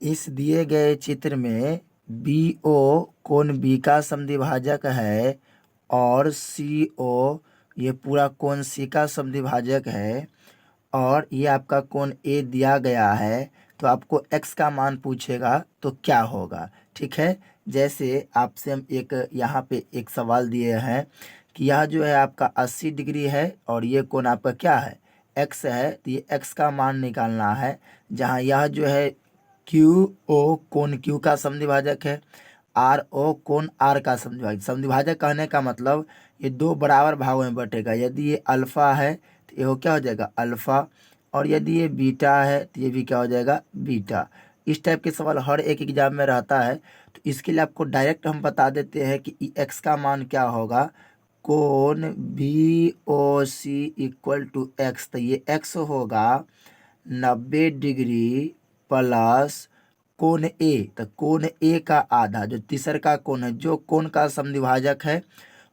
इस दिए गए चित्र में बी ओ कोण बी का समद्विभाजक है और सी ओ ये पूरा कोण सी का समद्विभाजक है और ये आपका कोण ए दिया गया है। तो आपको x का मान पूछेगा तो क्या होगा। ठीक है, जैसे आपसे हम एक यहाँ पे एक सवाल दिए हैं कि यह जो है आपका 80 डिग्री है और ये कोण आपका क्या है x है, तो ये x का मान निकालना है। जहाँ यह जो है क्यू ओ कोण क्यू का समद्विभाजक है, आर ओ कोण आर का समद्विभाजक। समद्विभाजक कहने का मतलब ये दो बराबर भागों में बटेगा। यदि ये अल्फा है तो ये क्या हो जाएगा अल्फा, और यदि ये बीटा है तो ये भी क्या हो जाएगा बीटा। इस टाइप के सवाल हर एक एग्जाम में रहता है, तो इसके लिए आपको डायरेक्ट हम बता देते हैं कि एक्स का मान क्या होगा। कोण B O C equal to x, तो ये एक्स होगा 90 डिग्री प्लस कोण ए, तो कोण ए का आधा जो तीसर का कोण है, जो कोण का समद्विभाजक है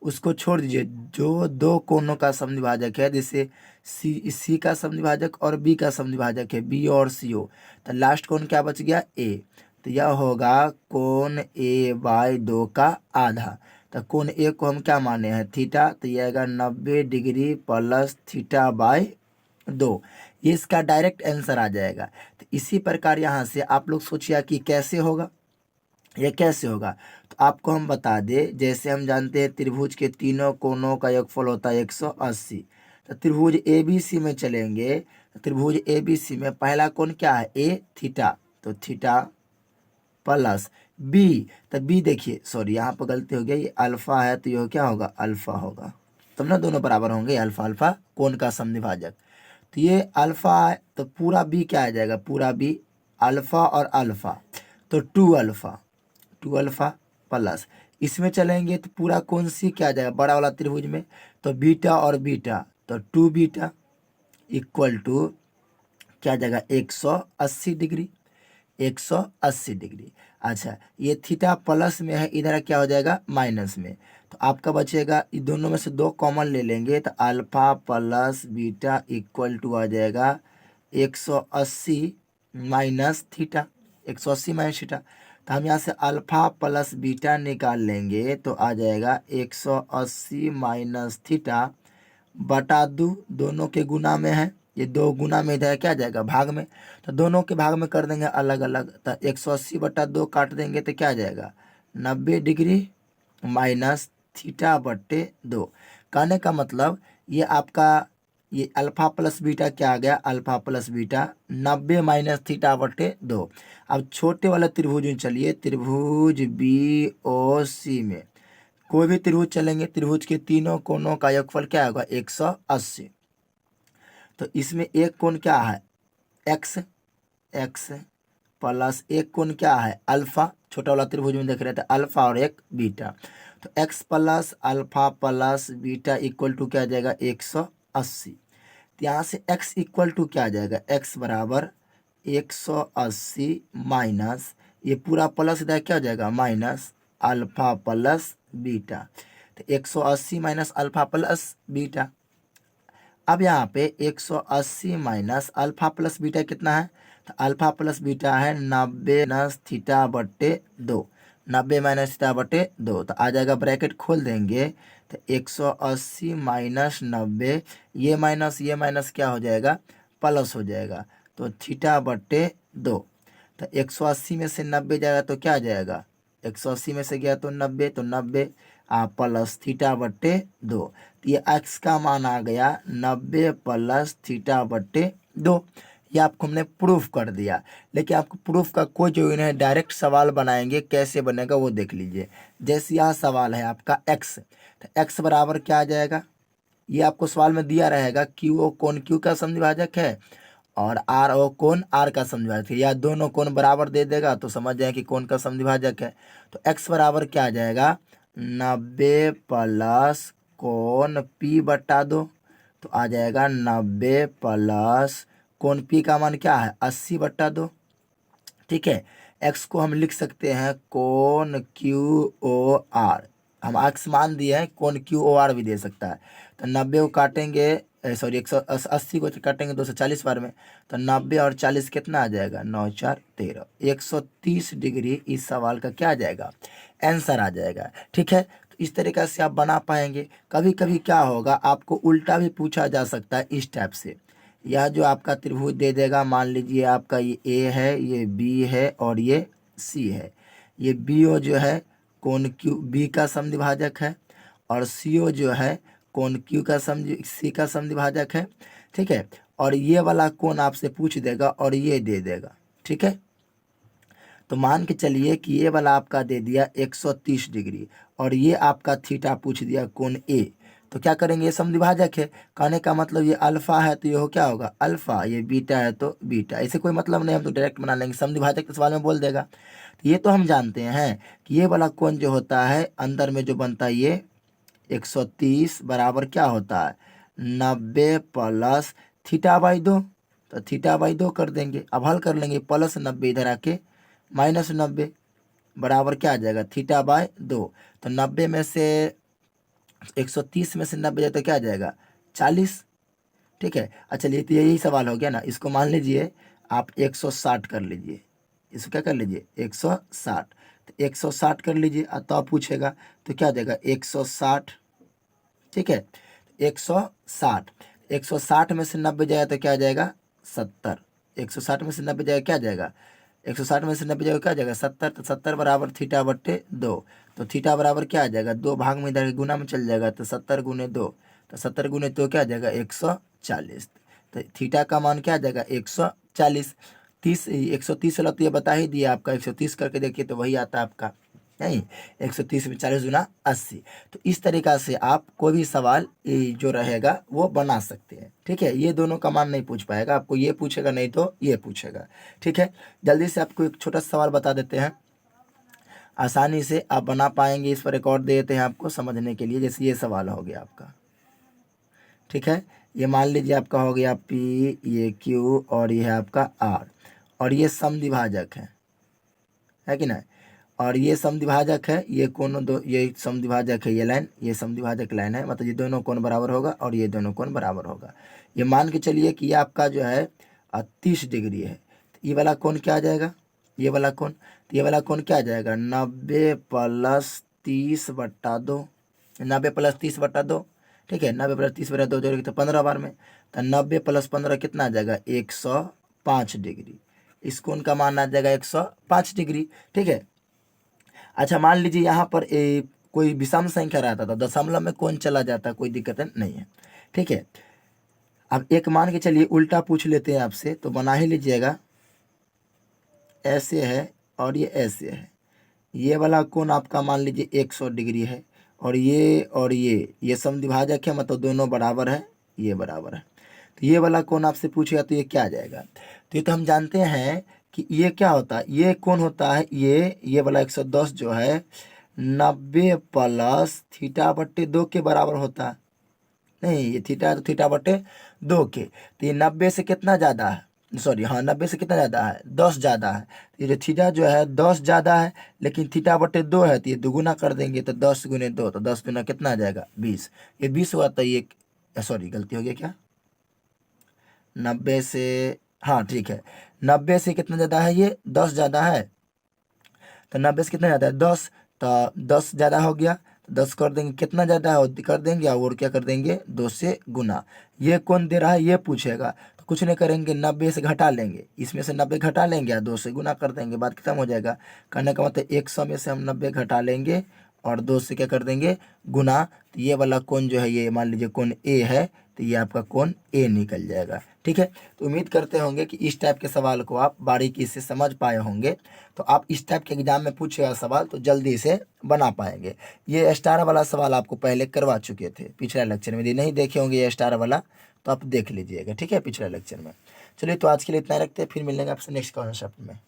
उसको छोड़ दीजिए, जो दो कोणों का समद्विभाजक है जैसे सी का समद्विभाजक और बी का समद्विभाजक है बी और सी ओ, तो लास्ट कोण क्या बच गया ए, तो यह होगा कोण ए बाई 2 का आधा। तो कोण ए को हम क्या माने हैं थीटा, तो यह आएगा 90 डिग्री प्लस थीटा बाई 2। ये इसका डायरेक्ट आंसर आ जाएगा। तो इसी प्रकार यहाँ से आप लोग सोचिए कि कैसे होगा, ये कैसे होगा। तो आपको हम बता दें, जैसे हम जानते हैं त्रिभुज के तीनों कोणों का योगफल होता है 180। तो त्रिभुज ए बी सी में चलेंगे, तो त्रिभुज ए बी सी में पहला कोण क्या है ए थीटा, तो थीटा प्लस बी, तो बी देखिए सॉरी यहाँ पर गलती हो गई, ये अल्फा है तो यह क्या होगा अल्फा होगा, तब ना दोनों बराबर होंगे अल्फा अल्फा कोण का समद्विभाजक। तो ये अल्फा है तो पूरा बी क्या आ जाएगा पूरा बी अल्फा और अल्फा, तो 2 अल्फा प्लस इसमें चलेंगे तो पूरा कोण सी क्या आ जाएगा बड़ा वाला त्रिभुज में, तो बीटा और बीटा, तो 2 बीटा इक्वल टू क्या आ जाएगा 180 डिग्री, 180 डिग्री। अच्छा ये थीटा प्लस में है, इधर क्या हो जाएगा माइनस में, तो आपका बचेगा इन दोनों में से दो कॉमन ले लेंगे, तो alpha plus beta equal to आ जाएगा 180 माइनस थीटा, 180 माइनस थीटा। तो हम यहाँ से अल्फा प्लस बीटा निकाल लेंगे तो आ जाएगा 180 माइनस थीटा बटा 2, दोनों के गुना में है, ये दो गुना में इधर क्या जाएगा भाग में, तो दोनों के भाग में कर देंगे अलग अलग, तो 180 बटा 2 काट देंगे तो क्या जाएगा 90 डिग्री माइनस थीटा बट्टे 2। कहने का मतलब ये आपका ये अल्फा प्लस बीटा क्या आ गया alpha plus beta 90 minus theta बट्टे 2। अब छोटे वाला त्रिभुज में चलिए, त्रिभुज बी ओ सी में कोई भी त्रिभुज चलेंगे, त्रिभुज के तीनों कोणों का योगफल क्या होगा 180। तो इसमें एक कोण क्या है एक्स, एक्स प्लस एक कोण क्या है अल्फा, छोटा वाला त्रिभुज में देख रहे थे अल्फा और एक बीटा, तो x plus alpha plus beta equal to क्या आ जाएगा 180। तो यहाँ से एक्स इक्वल टू क्या आ जाएगा एक्स बराबर 180 माइनस ये पूरा प्लस इधर क्या हो जाएगा माइनस अल्फा प्लस बीटा, तो 180 माइनस अल्फा प्लस बीटा। अब यहाँ पे 180 माइनस अल्फा प्लस बीटा कितना है, तो अल्फा प्लस बीटा है 90 माइनस थीटा बट्टे 2, 90 माइनस थीटा बट्टे 2, तो आ जाएगा ब्रैकेट खोल देंगे तो 180 माइनस 90, ये माइनस क्या हो जाएगा प्लस हो जाएगा, तो थीटा बट्टे 2। तो 180 में से 90 जाएगा तो क्या आ जाएगा 180 में से गया तो 90, तो 90 प्लस थीटा बट्टे 2, तो ये एक्स का मान आ गया 90 प्लस थीटा बट्टे 2। ये आपको हमने प्रूफ कर दिया, लेकिन आपको प्रूफ का कोई जरूरी नहीं, डायरेक्ट सवाल बनाएंगे, कैसे बनेगा वो देख लीजिए। जैसे यहाँ सवाल है आपका एक्स, तो एक्स बराबर क्या आ जाएगा, ये आपको सवाल में दिया रहेगा क्यू ओ कोण क्यू का समद्विभाजक है और आर ओ कोण आर का समद्विभाजक है, या दोनों कोण बराबर दे देगा तो समझ जाए कि कौन का समद्विभाजक है। तो एक्स बराबर क्या आ जाएगा 90 प्लस कोण पी बटा 2, तो आ जाएगा 90 प्लस कोण पी का मान क्या है 80 बटा 2। ठीक है, एक्स को हम लिख सकते हैं कोण क्यू ओ आर, हम एक्स मान दिए हैं कोण क्यू ओ आर भी दे सकता है, तो 90 को काटेंगे सॉरी 180 को काटेंगे 240 बार में, तो 90 और 40 कितना आ जाएगा, 9 4 13, 130 डिग्री इस सवाल का क्या आ जाएगा, आंसर आ जाएगा। ठीक है, तो इस तरीक़े से आप बना पाएंगे। कभी कभी क्या होगा, आपको उल्टा भी पूछा जा सकता है इस टाइप से। यह जो आपका त्रिभुज दे देगा, मान लीजिए आपका ये ए है, ये बी है और ये सी है। ये बी ओ जो है कोण क्यू बी का समद्विभाजक है, और सी ओ जो है कोण क्यू का सी का समद्विभाजक है। ठीक है, और ये वाला कोण आपसे पूछ देगा और ये दे देगा। ठीक है, तो मान के चलिए कि ये वाला आपका दे दिया 130 डिग्री और ये आपका थीटा पूछ दिया कोण ए। तो क्या करेंगे, ये समद्विभाजक है, कहने का मतलब ये अल्फा है तो ये हो क्या होगा अल्फा, ये बीटा है तो बीटा। ऐसे कोई मतलब नहीं, हम तो डायरेक्ट बना लेंगे, समद्विभाजक के सवाल में बोल देगा। तो ये तो हम जानते हैं कि ये वाला कोण जो होता है अंदर में जो बनता है ये 130 बराबर क्या होता है 90 प्लस थीटा बाई 2। तो थीटा बाई 2 कर देंगे, अब हल कर लेंगे, प्लस 90 इधर आके माइनस 90 बराबर क्या आ जाएगा थीटा बाय 2। तो 90 में से 130 में से 90 जाए तो क्या आ जाएगा 40। ठीक है, अच्छा चलिए, तो यही सवाल हो गया ना। इसको मान लीजिए आप 160 कर लीजिए, इसको क्या कर लीजिए 160, तो 160 कर लीजिए तो आप पूछेगा तो क्या हो जाएगा 160। ठीक है, 160, 160 में से 90 जाएगा तो क्या आ जाएगा 70, 160 में से 90 जाएगा क्या आ जाएगा 160 में से 90 जाएगा क्या आ जाएगा 70। तो 70 बराबर थीटा बट्टे 2। तो थीटा बराबर क्या आ जाएगा 2 भाग में इधर गुना में चल जाएगा, तो 70 गुने 2, तो 70 गुने 2 क्या आ जाएगा 140। तो थीटा का मान क्या आ जाएगा 140। 130 वाला तो ये बता ही दिया आपका, 130 करके देखिए तो वही आता है आपका, नहीं 130 में 40 गुना 80। तो इस तरीक़ा से आप कोई भी सवाल जो रहेगा वो बना सकते हैं। ठीक है, ये दोनों का मान नहीं पूछ पाएगा, आपको ये पूछेगा नहीं तो ये पूछेगा। ठीक है, जल्दी से आपको एक छोटा सा सवाल बता देते हैं, आसानी से आप बना पाएंगे। इस पर रिकॉर्ड दे देते हैं आपको समझने के लिए। जैसे ये सवाल हो गया आपका, ठीक है, ये मान लीजिए आपका हो गया पी, ये क्यू और ये है आपका आर, और ये समद्विभाजक है कि नहीं, और ये समद्विभाजक है, ये कोण दो, ये समद्विभाजक है, ये लाइन, ये समद्विभाजक लाइन है, मतलब ये दोनों कोण बराबर होगा और ये दोनों कोण बराबर होगा। ये मान के चलिए कि ये आपका जो है 30 डिग्री है, तो ये वाला कोण क्या आ जाएगा, ये वाला कोण, तो ये वाला कोण क्या आ जाएगा 90 प्लस 30 बट्टा 2, 90 प्लस 30 बट्टा 2। ठीक है, 90 प्लस 30 बट्टा 2 जोड़ेंगे तो 15 बार में, तो 90 प्लस 15 कितना आ जाएगा 105 डिग्री। इस कोण का मान आ जाएगा 105 डिग्री। ठीक है, अच्छा मान लीजिए यहाँ पर कोई विषम संख्या रहता था, दशमलव में कौन चला जाता, कोई दिक्कत नहीं है। ठीक है, अब एक मान के चलिए उल्टा पूछ लेते हैं आपसे, तो बना ही लीजिएगा, ऐसे है और ये ऐसे है। ये वाला कोण आपका मान लीजिए 100 डिग्री है, और ये समद्विभाजक है, मतलब दोनों बराबर है, ये बराबर है। तो ये वाला कोण आपसे पूछेगा तो ये क्या आ जाएगा, तो ये तो हम जानते हैं कि ये क्या होता है, ये कौन होता है, ये वाला 110 जो है 90 प्लस थीटा बट्टे 2 के बराबर होता है। नहीं, ये थीटा है तो थीटा बट्टे 2 के, तो ये 90 से कितना ज़्यादा है, सॉरी हाँ 90 से कितना ज़्यादा है 10 ज़्यादा है। तो ये थीटा जो है 10 ज़्यादा है, लेकिन थीटा बट्टे 2 है, तो ये दुगुना कर देंगे, तो 10 गुने 2, तो 10 गुना कितना आ जाएगा 20। ये 20 हुआ, तो ये सॉरी गलती हो गया, क्या 90 से, हाँ ठीक है, 90 से कितना ज़्यादा है, ये 10 ज़्यादा है, तो 90 से कितना ज़्यादा है 10, तो 10 ज़्यादा हो गया, तो 10 कर देंगे, कितना ज़्यादा है कर देंगे, और क्या कर देंगे 2 से गुना। ये कौन दे रहा है ये पूछेगा, तो कुछ नहीं करेंगे, 90 से घटा लेंगे, इसमें से 90 घटा लेंगे और 2 से गुना कर देंगे, बात खत्म हो जाएगा। कहने का मतलब 100 में से हम 90 घटा लेंगे और 2 से क्या कर देंगे गुना। तो ये वाला कोण जो है, ये मान लीजिए कोण ए है, तो ये आपका कोण ए निकल जाएगा। ठीक है, तो उम्मीद करते होंगे कि इस टाइप के सवाल को आप बारीकी से समझ पाए होंगे। तो आप इस टाइप के एग्जाम में पूछेगा सवाल तो जल्दी से बना पाएंगे। ये स्टार वाला सवाल आपको पहले करवा चुके थे पिछले लेक्चर में, यदि नहीं देखे होंगे ये स्टार वाला तो आप देख लीजिएगा। ठीक है, पिछले लेक्चर में। चलिए, तो आज के लिए इतना रखते हैं, फिर मिलेंगे आपसे नेक्स्ट कॉन्सेप्ट में।